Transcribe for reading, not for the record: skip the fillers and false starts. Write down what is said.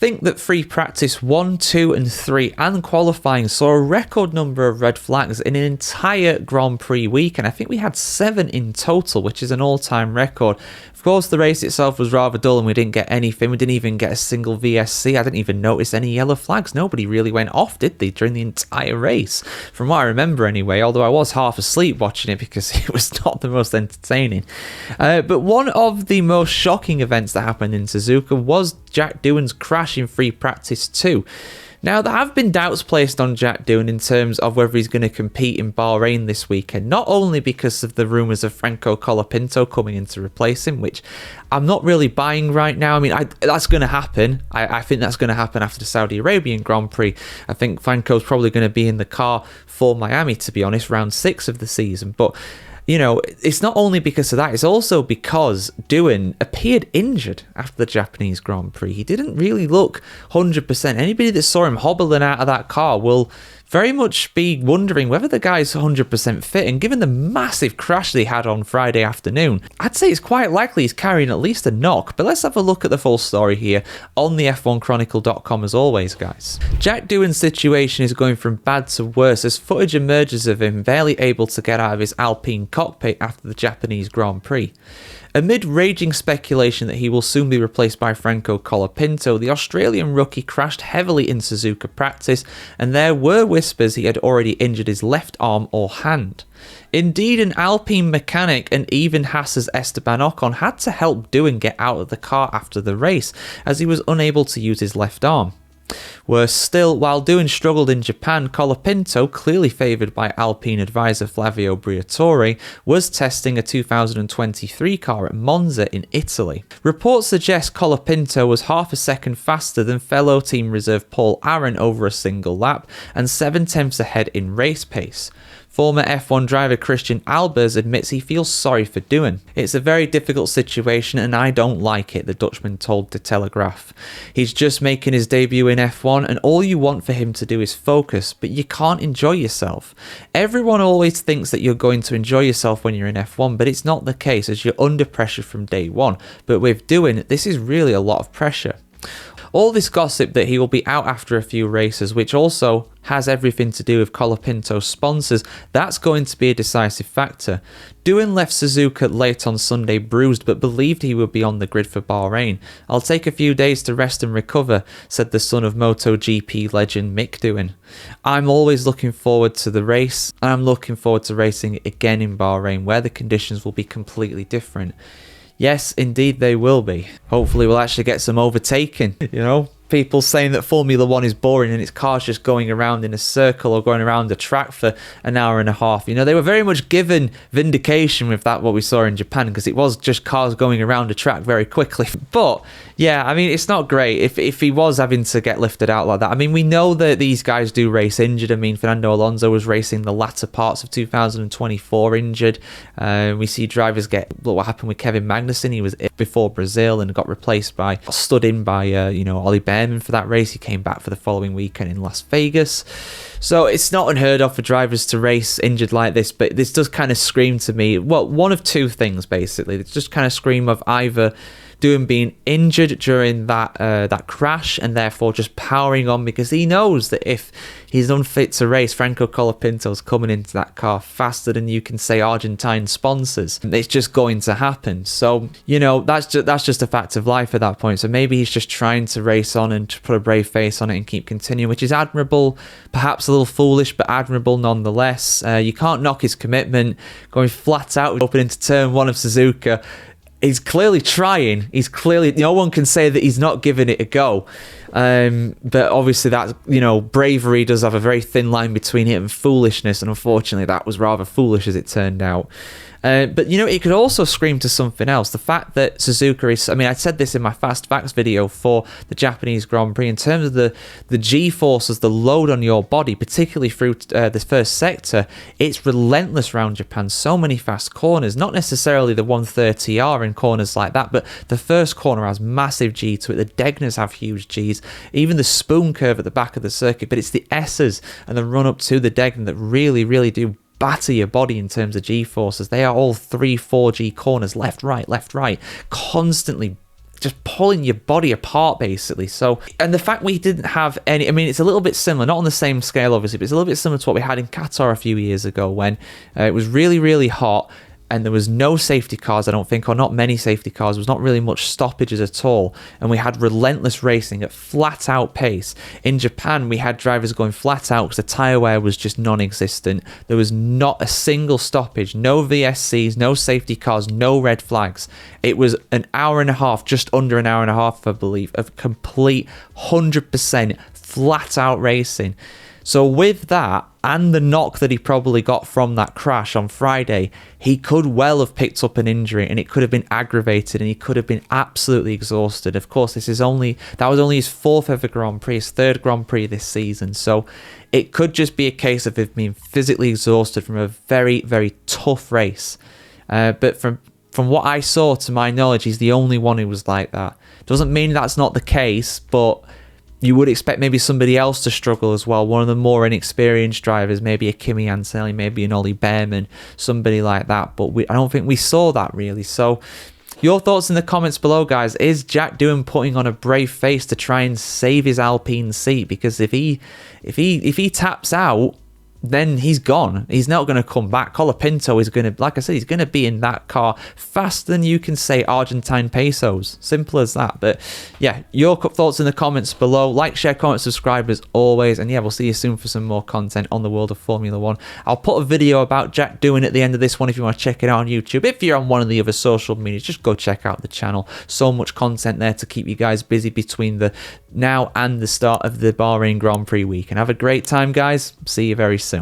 think that free practice 1, 2 and 3 and qualifying saw a record number of red flags in an entire Grand Prix week, and I think we had 7 in total, which is an all-time record. Of course, the race itself was rather dull and we didn't get anything. We didn't even get a single VSC. I didn't even notice any yellow flags. Nobody really went off, did they, during the entire race? From what I remember anyway, although I was half asleep watching it because it was not the most entertaining. But one of the most shocking events that happened in Suzuka was Jack Doohan's crash in free practice 2. Now, there have been doubts placed on Jack Doohan in terms of whether he's going to compete in Bahrain this weekend, not only because of the rumours of Franco Colapinto coming in to replace him, which I'm not really buying right now. I mean, that's going to happen. I think that's going to happen after the Saudi Arabian Grand Prix. I think Franco's probably going to be in the car for Miami, to be honest, round 6 of the season. But you know, it's not only because of that, it's also because Doohan appeared injured after the Japanese Grand Prix. He didn't really look 100%. Anybody that saw him hobbling out of that car will very much be wondering whether the guy's 100% fit, and given the massive crash they had on Friday afternoon, I'd say it's quite likely he's carrying at least a knock. But let's have a look at the full story here on the F1Chronicle.com as always, guys. Jack Doohan's situation is going from bad to worse as footage emerges of him barely able to get out of his Alpine cockpit after the Japanese Grand Prix. Amid raging speculation that he will soon be replaced by Franco Colapinto, the Australian rookie crashed heavily in Suzuka practice, and there were whispers he had already injured his left arm or hand. Indeed, an Alpine mechanic and even Haas's Esteban Ocon had to help Doohan get out of the car after the race, as he was unable to use his left arm. Worse still, while Doohan struggled in Japan, Colapinto, clearly favoured by Alpine advisor Flavio Briatore, was testing a 2023 car at Monza in Italy. Reports suggest Colapinto was half a second faster than fellow team reserve Paul Aron over a single lap, and 7/10 ahead in race pace. Former F1 driver Christian Albers admits he feels sorry for Doohan. "It's a very difficult situation and I don't like it," the Dutchman told The Telegraph. "He's just making his debut in F1 and all you want for him to do is focus, but you can't enjoy yourself. Everyone always thinks that you're going to enjoy yourself when you're in F1, but it's not the case as you're under pressure from day one. But with Doohan, this is really a lot of pressure." All this gossip that he will be out after a few races, which also has everything to do with Colapinto's sponsors, that's going to be a decisive factor. Doohan left Suzuka late on Sunday bruised, but believed he would be on the grid for Bahrain. "I'll take a few days to rest and recover," said the son of MotoGP legend Mick Doohan. "I'm always looking forward to the race, and I'm looking forward to racing again in Bahrain, where the conditions will be completely different." Yes, indeed they will be. Hopefully we'll actually get some overtaking, you know? People saying that Formula 1 is boring and its cars just going around in a circle or going around a track for an hour and a half. You know, they were very much given vindication with that, what we saw in Japan, because it was just cars going around a track very quickly. But yeah, I mean, it's not great if he was having to get lifted out like that. I mean, we know that these guys do race injured. I mean, Fernando Alonso was racing the latter parts of 2024 injured. We see drivers look what happened with Kevin Magnussen. He was before Brazil and got replaced by, stood in by, Ollie Behrman for that race. He came back for the following weekend in Las Vegas. So it's not unheard of for drivers to race injured like this, but this does kind of scream to me, well, one of two things basically. It's just kind of scream of either Doohan being injured during that crash and therefore just powering on because he knows that if he's unfit to race, Franco Colapinto's coming into that car faster than you can say Argentine sponsors. It's just going to happen. So, you know, that's just a fact of life at that point. So maybe he's just trying to race on and to put a brave face on it and keep continuing, which is admirable, perhaps a little foolish, but admirable nonetheless. You can't knock his commitment, going flat out opening into turn 1 of Suzuka. He's clearly trying. No one can say that he's not giving it a go. But obviously that, bravery does have a very thin line between it and foolishness. And unfortunately that was rather foolish as it turned out. But, it could also scream to something else. The fact that Suzuka is... I mean, I said this in my Fast Facts video for the Japanese Grand Prix. In terms of the G-forces, the load on your body, particularly through the first sector, it's relentless around Japan. So many fast corners. Not necessarily the 130R in corners like that, but the first corner has massive G to it. The Degners have huge Gs. Even the spoon curve at the back of the circuit. But it's the S's and the run-up to the Degner that really, really do batter your body in terms of G-forces. They are all 3-4G corners, left, right, constantly just pulling your body apart, basically. So, and the fact we didn't have any, I mean, it's a little bit similar, not on the same scale, obviously, but it's a little bit similar to what we had in Qatar a few years ago when it was really, really hot and there was no safety cars, I don't think, or not many safety cars. There was not really much stoppages at all. And we had relentless racing at flat out pace. In Japan, we had drivers going flat out because the tyre wear was just non-existent. There was not a single stoppage, no VSCs, no safety cars, no red flags. It was an hour and a half, just under an hour and a half, I believe, of complete 100% flat out racing. So with that, and the knock that he probably got from that crash on Friday, he could well have picked up an injury and it could have been aggravated and he could have been absolutely exhausted. Of course, that was only his 4th ever Grand Prix, his 3rd Grand Prix this season. So it could just be a case of him being physically exhausted from a very, very tough race. But from what I saw, to my knowledge, he's the only one who was like that. Doesn't mean that's not the case, but you would expect maybe somebody else to struggle as well. One of the more inexperienced drivers, maybe a Kimi Anselmi, maybe an Ollie Behrman, somebody like that. But I don't think we saw that really. So your thoughts in the comments below, guys. Is Jack Doohan putting on a brave face to try and save his Alpine seat? Because if he taps out, then he's gone. He's not going to come back. Colapinto is going to, like I said, he's going to be in that car faster than you can say Argentine pesos. Simple as that. But yeah, your thoughts in the comments below. Like, share, comment, subscribe as always. And yeah, we'll see you soon for some more content on the world of Formula 1. I'll put a video about Jack Doohan at the end of this one if you want to check it out on YouTube. If you're on one of the other social medias, just go check out the channel. So much content there to keep you guys busy between the now and the start of the Bahrain Grand Prix week. And have a great time, guys. See you very soon.